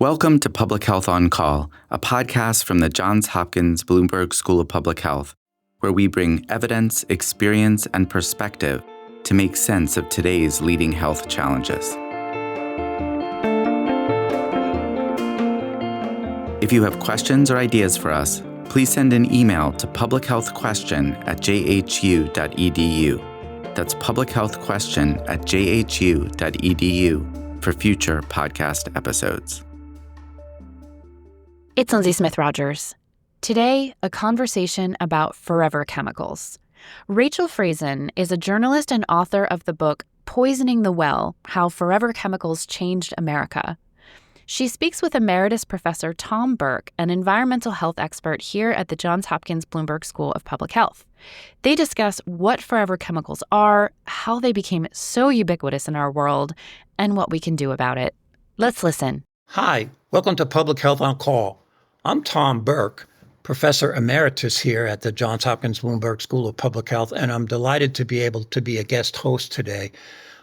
Welcome to Public Health on Call, a podcast from the Johns Hopkins Bloomberg School of Public Health, where we bring evidence, experience, and perspective to make sense of today's leading health challenges. If you have questions or ideas for us, please send an email to publichealthquestion@jhu.edu. That's publichealthquestion@jhu.edu for future podcast episodes. It's Lindsay Smith-Rogers. Today, a conversation about Forever Chemicals. Rachel Frazin is a journalist and author of the book Poisoning the Well: How Forever Chemicals Changed America. She speaks with Emeritus Professor Tom Burke, an environmental health expert here at the Johns Hopkins Bloomberg School of Public Health. They discuss what forever chemicals are, how they became so ubiquitous in our world, and what we can do about it. Let's listen. Hi, welcome to Public Health on Call. I'm Tom Burke, Professor Emeritus here at the Johns Hopkins Bloomberg School of Public Health, and I'm delighted to be able to be a guest host today,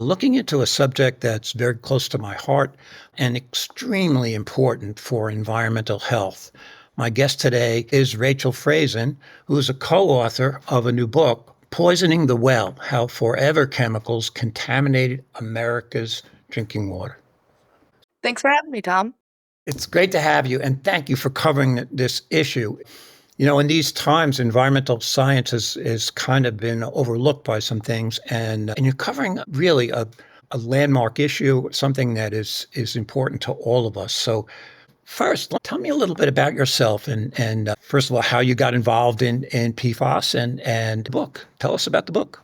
looking into a subject that's very close to my heart and extremely important for environmental health. My guest today is Rachel Frazin, who is a co-author of a new book, Poisoning the Well: How Forever Chemicals Contaminated America's Drinking Water. Thanks for having me, Tom. It's great to have you, and thank you for covering this issue. You know, in these times, environmental science has kind of been overlooked by some things, and you're covering really a landmark issue, something that is important to all of us. So first, tell me a little bit about yourself, and first of all, how you got involved in PFAS and the book. Tell us about the book.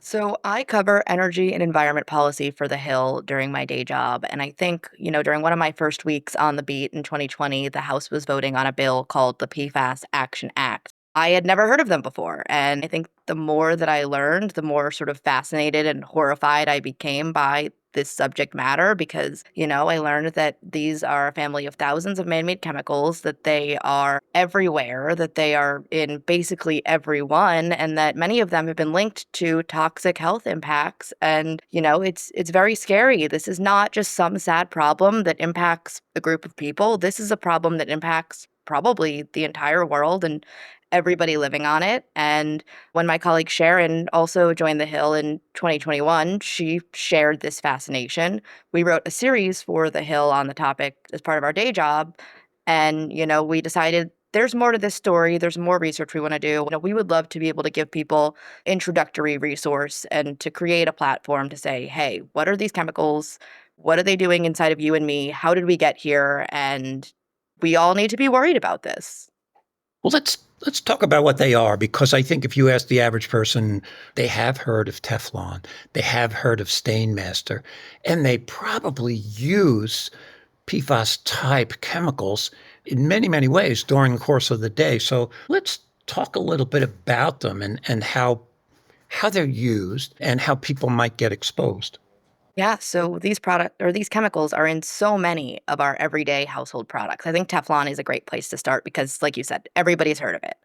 So I cover energy and environment policy for The Hill during my day job. And I think, during one of my first weeks on the beat in 2020, the House was voting on a bill called the PFAS Action Act. I had never heard of them before. And I think the more that I learned, the more sort of fascinated and horrified I became by this subject matter because, I learned that these are a family of thousands of man-made chemicals, that they are everywhere, that they are in basically everyone, and that many of them have been linked to toxic health impacts. And, it's very scary. This is not just some sad problem that impacts a group of people. This is a problem that impacts probably the entire world and everybody living on it. And when my colleague Sharon also joined The Hill in 2021, she shared this fascination. We wrote a series for The Hill on the topic as part of our day job. And, we decided there's more to this story. There's more research we want to do. We would love to be able to give people introductory resource and to create a platform to say, hey, what are these chemicals? What are they doing inside of you and me? How did we get here? And we all need to be worried about this. Well, let's talk about what they are, because I think if you ask the average person, they have heard of Teflon, they have heard of Stainmaster, and they probably use PFAS-type chemicals in many, many ways during the course of the day. So let's talk a little bit about them and how they're used and how people might get exposed. Yeah, so these chemicals are in so many of our everyday household products. I think Teflon is a great place to start because, like you said, everybody's heard of it.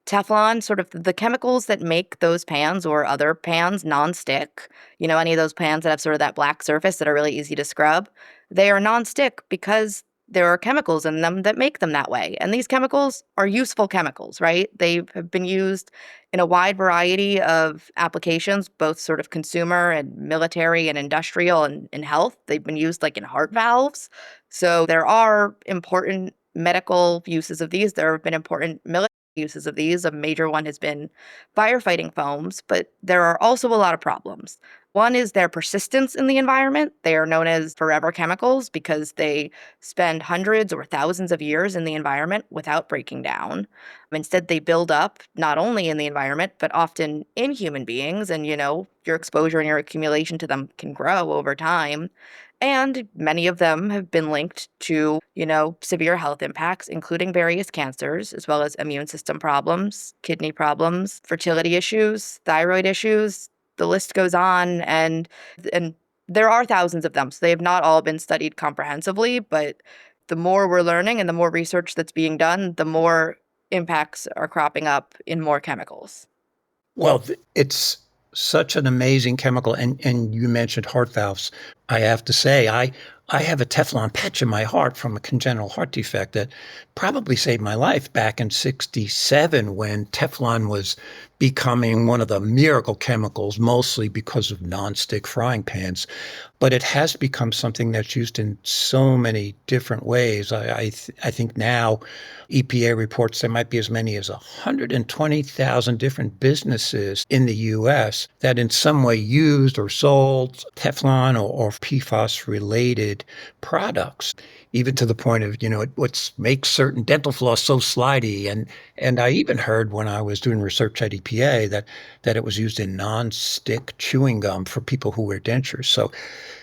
Teflon, sort of the chemicals that make those pans or other pans non-stick, any of those pans that have sort of that black surface that are really easy to scrub, they are non-stick because there are chemicals in them that make them that way. And these chemicals are useful chemicals, right? They have been used in a wide variety of applications, both sort of consumer and military and industrial and in health. They've been used like in heart valves. So there are important medical uses of these. There have been important military uses of these. A major one has been firefighting foams, but there are also a lot of problems. One is their persistence in the environment. They are known as forever chemicals because they spend hundreds or thousands of years in the environment without breaking down. Instead, they build up not only in the environment, but often in human beings. And, your exposure and your accumulation to them can grow over time. And many of them have been linked to, severe health impacts, including various cancers, as well as immune system problems, kidney problems, fertility issues, thyroid issues. The list goes on, and there are thousands of them. So they have not all been studied comprehensively, but the more we're learning and the more research that's being done, the more impacts are cropping up in more chemicals. Well, it's such an amazing chemical. And you mentioned heart valves. I have to say, I have a Teflon patch in my heart from a congenital heart defect that probably saved my life back in 67 when Teflon was becoming one of the miracle chemicals, mostly because of nonstick frying pans. But it has become something that's used in so many different ways. I think now EPA reports there might be as many as 120,000 different businesses in the U.S. that in some way used or sold Teflon or PFAS-related products, even to the point of, what makes certain dental floss so slidey. And I even heard when I was doing research at EPA that it was used in non-stick chewing gum for people who wear dentures. So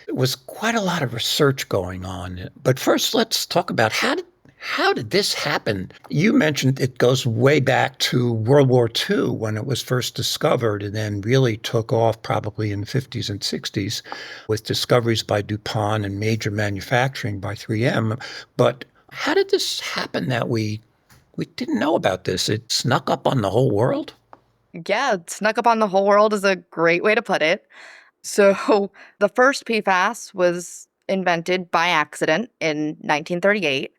it was quite a lot of research going on. But first, let's talk about how did this happen? You mentioned it goes way back to World War II when it was first discovered and then really took off probably in the 50s and 60s with discoveries by DuPont and major manufacturing by 3M. But how did this happen that we didn't know about this? It snuck up on the whole world? Yeah, snuck up on the whole world is a great way to put it. So the first PFAS was invented by accident in 1938.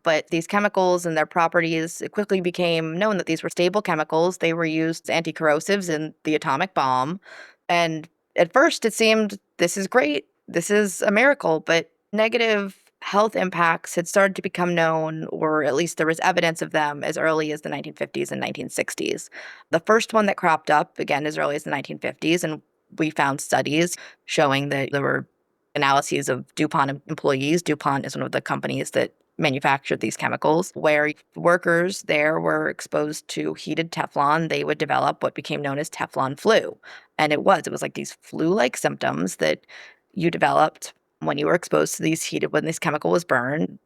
But these chemicals and their properties, it quickly became known that these were stable chemicals. They were used as anti-corrosives in the atomic bomb. And at first it seemed this is great. This is a miracle. But negative health impacts had started to become known, or at least there was evidence of them as early as the 1950s and 1960s. The first one that cropped up, again, as early as the 1950s, and we found studies showing that there were analyses of DuPont employees. DuPont is one of the companies that manufactured these chemicals, where workers there were exposed to heated Teflon. They would develop what became known as Teflon flu. And it was like these flu-like symptoms that you developed when you were exposed to when this chemical was burned.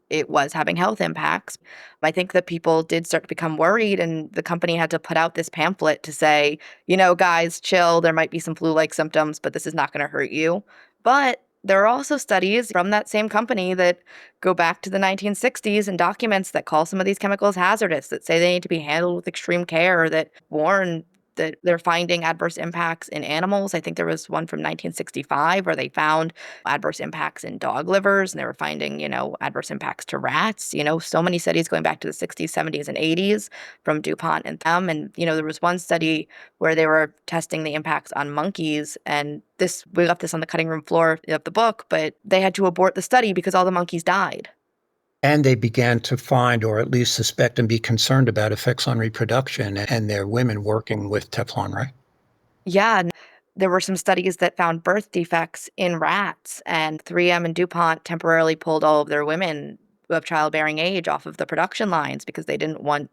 It was having health impacts. I think that people did start to become worried, and the company had to put out this pamphlet to say, guys, chill. There might be some flu-like symptoms, but this is not going to hurt you. But there are also studies from that same company that go back to the 1960s and documents that call some of these chemicals hazardous, that say they need to be handled with extreme care, that warn that they're finding adverse impacts in animals. I think there was one from 1965 where they found adverse impacts in dog livers, and they were finding, adverse impacts to rats. So many studies going back to the 60s, 70s, and 80s from DuPont and them. And, there was one study where they were testing the impacts on monkeys, and we left this on the cutting room floor of the book, but they had to abort the study because all the monkeys died. And they began to find, or at least suspect and be concerned about effects on reproduction and their women working with Teflon, right? Yeah, and there were some studies that found birth defects in rats, and 3M and DuPont temporarily pulled all of their women of childbearing age off of the production lines because they didn't want,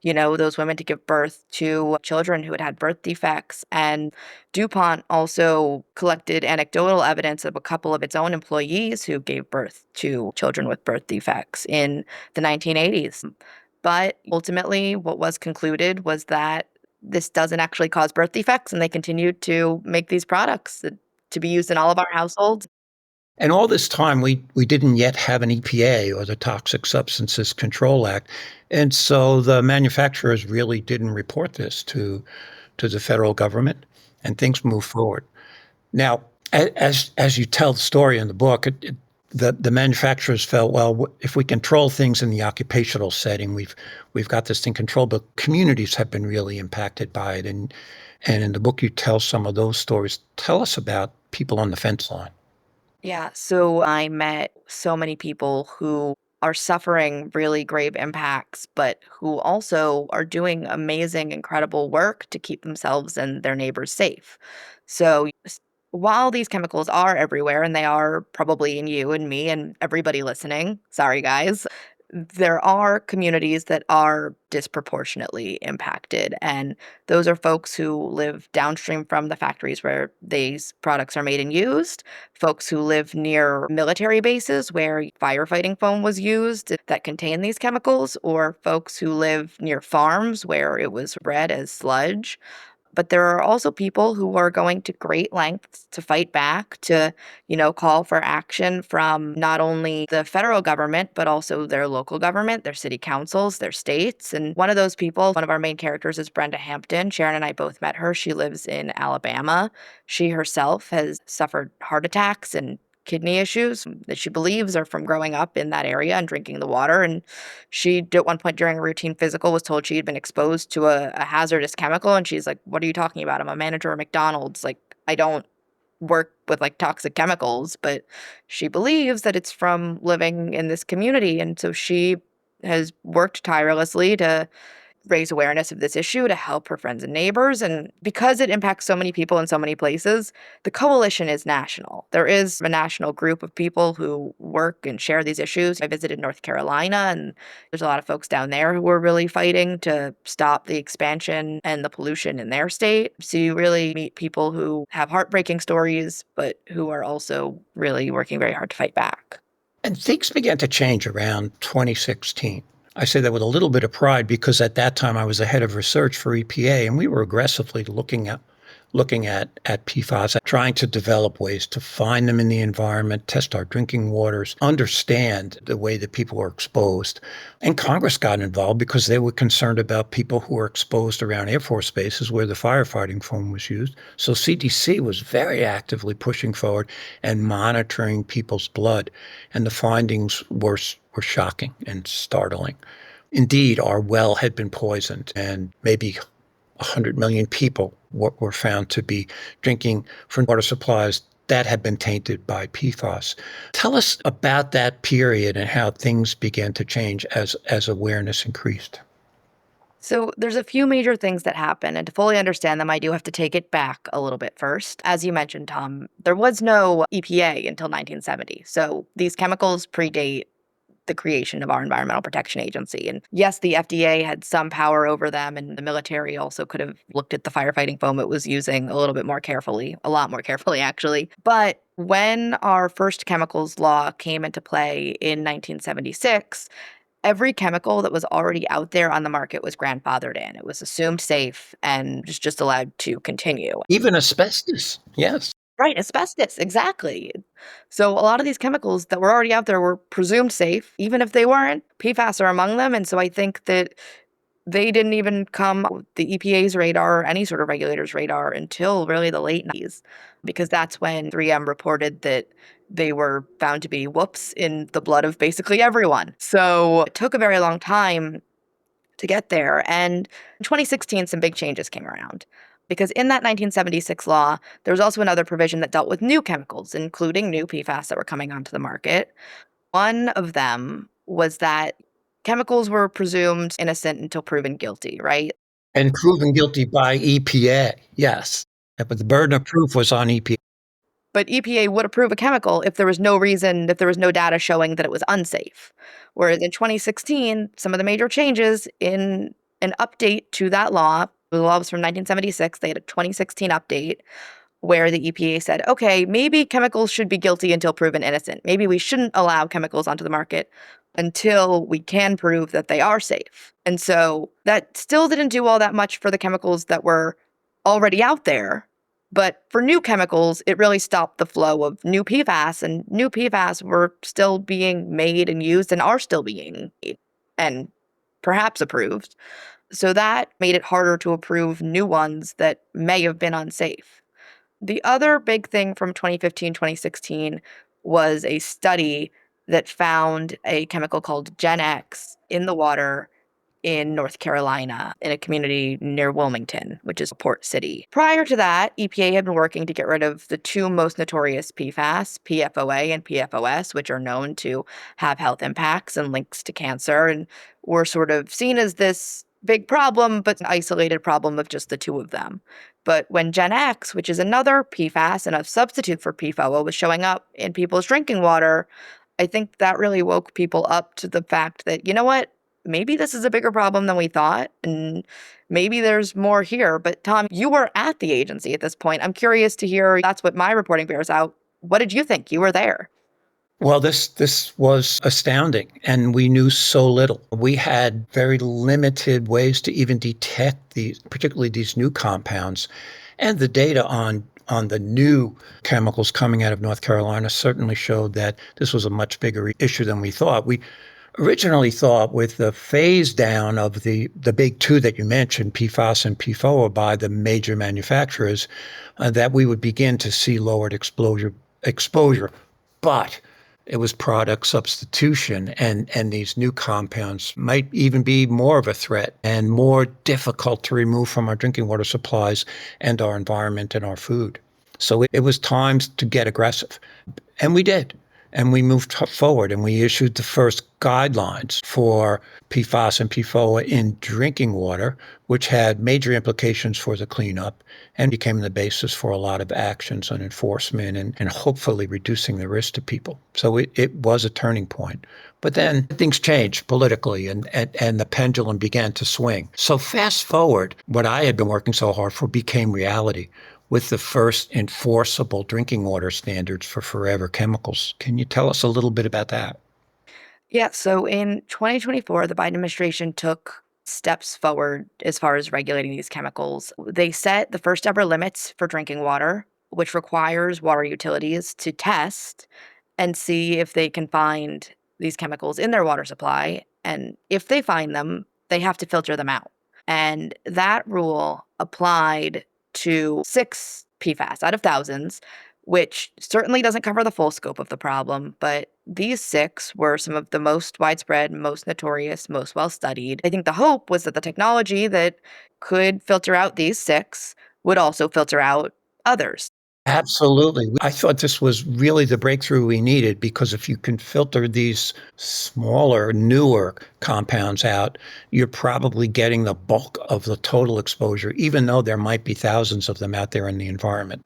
those women to give birth to children who had had birth defects. And DuPont also collected anecdotal evidence of a couple of its own employees who gave birth to children with birth defects in the 1980s. But ultimately, what was concluded was that this doesn't actually cause birth defects, and they continued to make these products to be used in all of our households. And all this time, we didn't yet have an EPA or the Toxic Substances Control Act. And so the manufacturers really didn't report this to the federal government, and things moved forward. Now, as you tell the story in the book, the manufacturers felt, well, if we control things in the occupational setting, we've got this thing controlled, but communities have been really impacted by it. And in the book, you tell some of those stories. Tell us about people on the fence line. Yeah, so I met so many people who are suffering really grave impacts, but who also are doing amazing, incredible work to keep themselves and their neighbors safe. So while these chemicals are everywhere, and they are probably in you and me and everybody listening, sorry guys, there are communities that are disproportionately impacted. And those are folks who live downstream from the factories where these products are made and used, folks who live near military bases where firefighting foam was used that contain these chemicals, or folks who live near farms where it was bred as sludge. But there are also people who are going to great lengths to fight back, to, call for action from not only the federal government, but also their local government, their city councils, their states. And one of those people, one of our main characters, is Brenda Hampton. Sharon and I both met her. She lives in Alabama. She herself has suffered heart attacks and kidney issues that she believes are from growing up in that area and drinking the water. And she, at one point during a routine physical, was told she had been exposed to a hazardous chemical. And she's like, "What are you talking about? I'm a manager at McDonald's. Like, I don't work with like toxic chemicals." But she believes that it's from living in this community. And so she has worked tirelessly to raise awareness of this issue, to help her friends and neighbors. And because it impacts so many people in so many places, the coalition is national. There is a national group of people who work and share these issues. I visited North Carolina, and there's a lot of folks down there who are really fighting to stop the expansion and the pollution in their state. So you really meet people who have heartbreaking stories, but who are also really working very hard to fight back. And things began to change around 2016. I say that with a little bit of pride because at that time I was the head of research for EPA, and we were aggressively looking at PFAS, trying to develop ways to find them in the environment, test our drinking waters, understand the way that people are exposed. And Congress got involved because they were concerned about people who were exposed around Air Force bases where the firefighting foam was used. So CDC was very actively pushing forward and monitoring people's blood. And the findings were shocking and startling. Indeed, our well had been poisoned, and maybe 100 million people were found to be drinking from water supplies that had been tainted by PFAS. Tell us about that period and how things began to change as awareness increased. So there's a few major things that happen, and to fully understand them, I do have to take it back a little bit first. As you mentioned, Tom, there was no EPA until 1970. So these chemicals predate the creation of our Environmental Protection Agency. And yes, the FDA had some power over them, and the military also could have looked at the firefighting foam it was using a little bit more carefully, a lot more carefully, actually. But when our first chemicals law came into play in 1976, every chemical that was already out there on the market was grandfathered in. It was assumed safe and just allowed to continue. Even asbestos, yes. Right, asbestos, exactly. So a lot of these chemicals that were already out there were presumed safe, even if they weren't. PFAS are among them, and so I think that they didn't even come on the EPA's radar or any sort of regulator's radar until really the late 90s, because that's when 3M reported that they were found to be, whoops, in the blood of basically everyone. So it took a very long time to get there. And in 2016, some big changes came around. Because in that 1976 law, there was also another provision that dealt with new chemicals, including new PFAS that were coming onto the market. One of them was that chemicals were presumed innocent until proven guilty, right? And proven guilty by EPA, yes. But the burden of proof was on EPA. But EPA would approve a chemical if there was no reason, if there was no data showing that it was unsafe. Whereas in 2016, some of the major changes in an update to that law, the law was from 1976, they had a 2016 update where the EPA said, okay, maybe chemicals should be guilty until proven innocent. Maybe we shouldn't allow chemicals onto the market until we can prove that they are safe. And so that still didn't do all that much for the chemicals that were already out there. But for new chemicals, it really stopped the flow of new PFAS, and new PFAS were still being made and used and are still being made and perhaps approved. So that made it harder to approve new ones that may have been unsafe. The other big thing from 2015, 2016 was a study that found a chemical called Gen X in the water in North Carolina, in a community near Wilmington, which is a port city. Prior to that, EPA had been working to get rid of the two most notorious PFAS, PFOA and PFOS, which are known to have health impacts and links to cancer, and were sort of seen as this big problem, but an isolated problem of just the two of them. But when Gen X, which is another PFAS and a substitute for PFOA, was showing up in people's drinking water, I think that really woke people up to the fact that, you know what? Maybe this is a bigger problem than we thought, and maybe there's more here. But Tom, you were at the agency at this point. I'm curious to hear, that's what my reporting bears out. What did you think? You were there. Well, this was astounding, and we knew so little. We had very limited ways to even detect these, particularly these new compounds, and the data on the new chemicals coming out of North Carolina certainly showed that this was a much bigger issue than we thought. We originally thought with the phase down of the big two that you mentioned, PFAS and PFOA, by the major manufacturers, that we would begin to see lowered exposure. but it was product substitution, and these new compounds might even be more of a threat and more difficult to remove from our drinking water supplies and our environment and our food. So it was time to get aggressive. And we did. And we moved forward and we issued the first guidelines for PFAS and PFOA in drinking water, which had major implications for the cleanup and became the basis for a lot of actions on enforcement and hopefully reducing the risk to people. So it was a turning point. But then things changed politically and the pendulum began to swing. So fast forward, what I had been working so hard for became reality with the first enforceable drinking water standards for Forever Chemicals. Can you tell us a little bit about that? Yeah, so in 2024, the Biden administration took steps forward as far as regulating these chemicals. They set the first ever limits for drinking water, which requires water utilities to test and see if they can find these chemicals in their water supply. And if they find them, they have to filter them out. And that rule applied to 6 PFAS out of thousands, which certainly doesn't cover the full scope of the problem, but these 6 were some of the most widespread, most notorious, most well-studied. I think the hope was that the technology that could filter out these 6 would also filter out others. Absolutely. I thought this was really the breakthrough we needed because if you can filter these smaller, newer compounds out, you're probably getting the bulk of the total exposure, even though there might be thousands of them out there in the environment.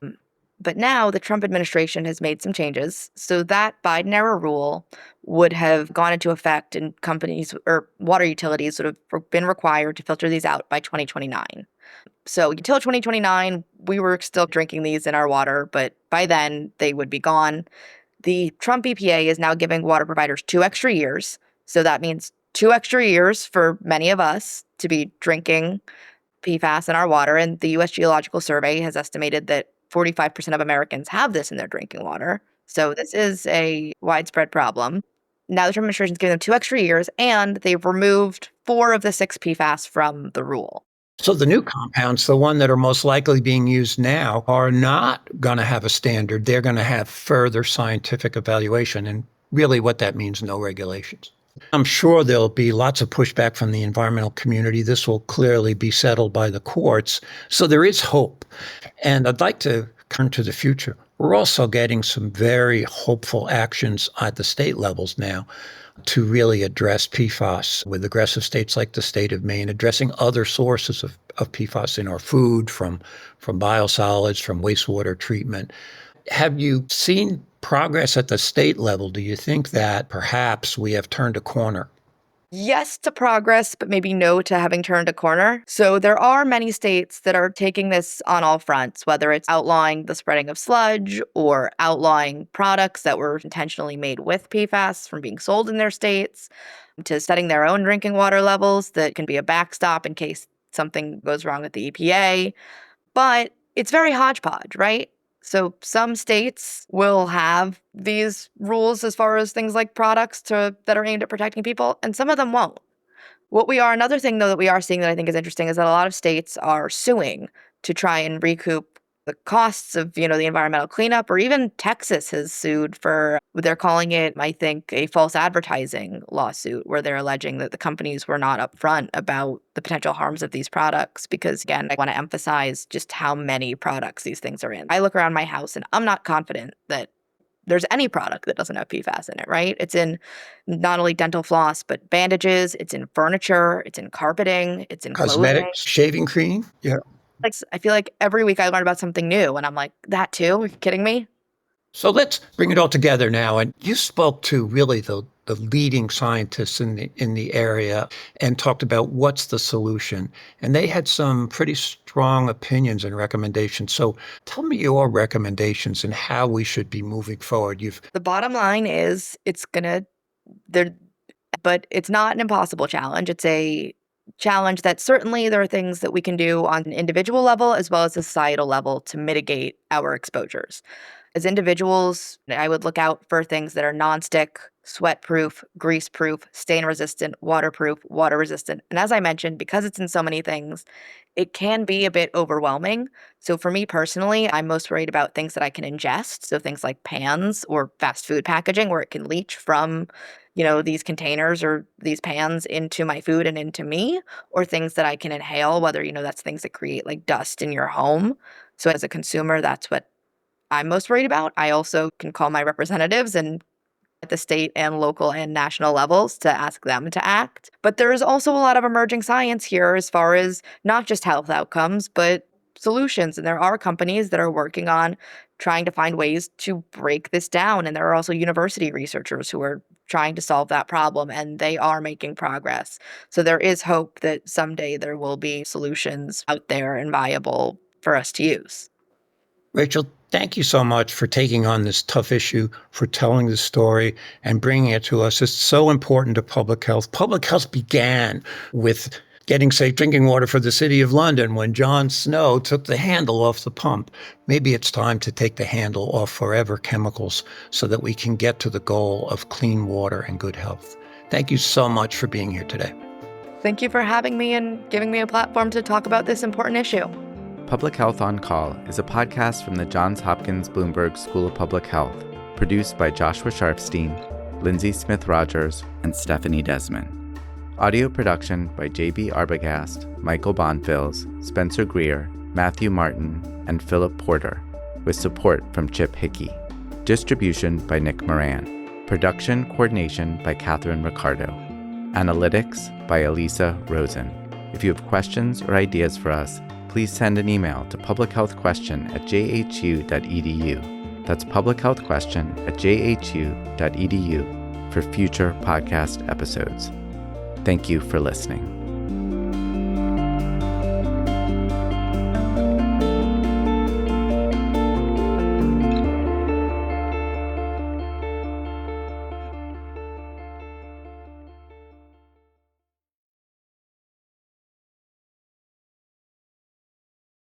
But now the Trump administration has made some changes. So that Biden era rule would have gone into effect and companies or water utilities would have been required to filter these out by 2029. So until 2029, we were still drinking these in our water, but by then they would be gone. The Trump EPA is now giving water providers 2 extra years. So that means 2 extra years for many of us to be drinking PFAS in our water. And the U.S. Geological Survey has estimated that 45% of Americans have this in their drinking water. So this is a widespread problem. Now the Trump administration is giving them 2 extra years, and they've removed 4 of the 6 PFAS from the rule. So the new compounds, the one that are most likely being used now, are not going to have a standard. They're going to have further scientific evaluation. And really what that means, no regulations. I'm sure there'll be lots of pushback from the environmental community. This will clearly be settled by the courts. So there is hope. And I'd like to turn to the future. We're also getting some very hopeful actions at the state levels now to really address PFAS with aggressive states like the state of Maine, addressing other sources of PFAS in our food, from biosolids, from wastewater treatment. Have you seen progress at the state level? Do you think that perhaps we have turned a corner? Yes to progress, but maybe no to having turned a corner. So there are many states that are taking this on all fronts, whether it's outlawing the spreading of sludge or outlawing products that were intentionally made with PFAS from being sold in their states, to setting their own drinking water levels that can be a backstop in case something goes wrong with the EPA. But it's very hodgepodge, right? So some states will have these rules as far as things like products that are aimed at protecting people, and some of them won't. Another thing though that we are seeing that I think is interesting is that a lot of states are suing to try and recoup the costs of, the environmental cleanup, or even Texas has sued for, they're calling it, I think, a false advertising lawsuit, where they're alleging that the companies were not upfront about the potential harms of these products. Because again, I want to emphasize just how many products these things are in. I look around my house and I'm not confident that there's any product that doesn't have PFAS in it, right? It's in not only dental floss, but bandages, it's in furniture, it's in carpeting, it's in clothing. Cosmetics, shaving cream? Yeah. Like, I feel like every week I learn about something new, and I'm like, that too? Are you kidding me? So let's bring it all together now. And you spoke to really the leading scientists in the area and talked about what's the solution. And they had some pretty strong opinions and recommendations. So tell me your recommendations and how we should be moving forward. The bottom line is but it's not an impossible challenge. It's a challenge that certainly there are things that we can do on an individual level as well as a societal level to mitigate our exposures. As individuals, I would look out for things that are nonstick, sweat-proof, grease-proof, stain-resistant, waterproof, water-resistant. And as I mentioned, because it's in so many things, it can be a bit overwhelming. So for me personally, I'm most worried about things that I can ingest. So things like pans or fast food packaging where it can leach from, these containers or these pans into my food and into me, or things that I can inhale, whether, that's things that create like dust in your home. So as a consumer, that's what I'm most worried about. I also can call my representatives and at the state and local and national levels to ask them to act. But there is also a lot of emerging science here as far as not just health outcomes, but solutions. And there are companies that are working on trying to find ways to break this down. And there are also university researchers who are trying to solve that problem, and they are making progress. So there is hope that someday there will be solutions out there and viable for us to use. Rachel, thank you so much for taking on this tough issue, for telling the story and bringing it to us. It's so important to public health. Public health began with getting safe drinking water for the city of London when John Snow took the handle off the pump. Maybe it's time to take the handle off Forever Chemicals so that we can get to the goal of clean water and good health. Thank you so much for being here today. Thank you for having me and giving me a platform to talk about this important issue. Public Health on Call is a podcast from the Johns Hopkins Bloomberg School of Public Health, produced by Joshua Sharfstein, Lindsay Smith-Rogers, and Stephanie Desmond. Audio production by J.B. Arbogast, Michael Bonfils, Spencer Greer, Matthew Martin, and Philip Porter, with support from Chip Hickey. Distribution by Nick Moran. Production coordination by Catherine Ricardo. Analytics by Elisa Rosen. If you have questions or ideas for us, please send an email to publichealthquestion@jhu.edu. That's publichealthquestion@jhu.edu for future podcast episodes. Thank you for listening.